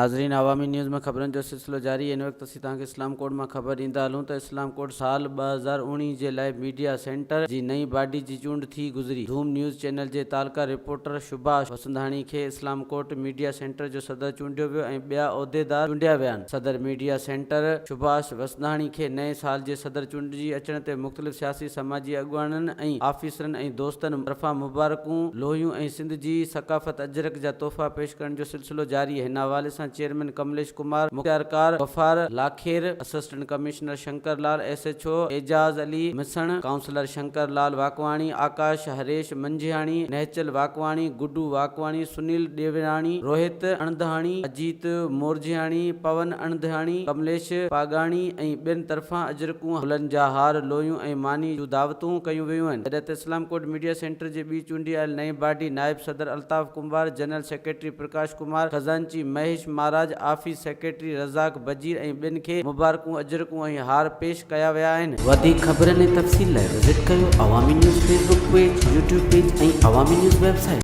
नाज़रीन, अवामी न्यूज़ में ख़बरनि जो सिलसिलो जारी। इन वक़्तु असीं तव्हांखे इस्लाम कोड में ख़बर ॾींदा हलूं त इस्लाम कोड साल 2019 जे लाइ मीडिया सेंटर जी नई बॉडी जी चूंड थी गुज़री। धूम न्यूज़ चैनल जे तालका रिपोर्टर सुभाष वसंधाणी खे इस्लाम कोट मीडिया सेंटर जो सदर चूंडियो वियो ऐं ॿिया उहिदेदार चूंडिया विया आहिनि। सदर मीडिया सेंटर सुभाष वसंधाणी खे नए साल जे सदर चूंडिजी अचण ते मुख़्तलिफ़ सियासी समाजी अॻुवाननि ऐं आफ़ीसरनि ऐं दोस्तनि तरफ़ां मुबारकूं, लोहियूं ऐं सिंध जी सकाफ़त अजरक जा तोहफ़ा पेश करण जो सिलसिलो जारी है। हिन हवाले सां चेयरमैन कमलेश कुमार, मुख्तियारकार गफ़ार लाखेर, assistant commissioner Shankar Lal, SHO Ejaz Ali मिसण, counsellor Shankar Lal वाकवाणी, आकाश हरेश मंझियाणी, नहचल वाकवाणी, गुड्डू वाकवाणी, सुनील देवराणी, रोहित अणधाणी, अजीत मोरजियाणी, पवन अणधाणी, कमलेश पागाणी ऐं ॿियनि तरफ़ां अजरकूं, गुलनि जा हार, लोहियूं ऐं मानी जूं दावतूं कयूं वियूं आहिनि। जॾहिं त इस्लाम कोड मीडिया सेंटर जे ॿी चूंडी आयल नई बॉडी नायब सदर अल्ताफ कुमार, जनरल सेक्रेटरी प्रकाश कुमार, खजांची महेश महाराज, आफिस सेक्रेटरी रज़ाक बजीर ऐं ॿियनि खे मुबारकूं, अजरकूं ऐं हार पेश कया विया आहिनि। वधीक ख़बरनि ऐं तफ़सील लाइ विज़िट कयो अवामी news Facebook page, YouTube page ऐं अवामी न्यूज़ वेबसाइट।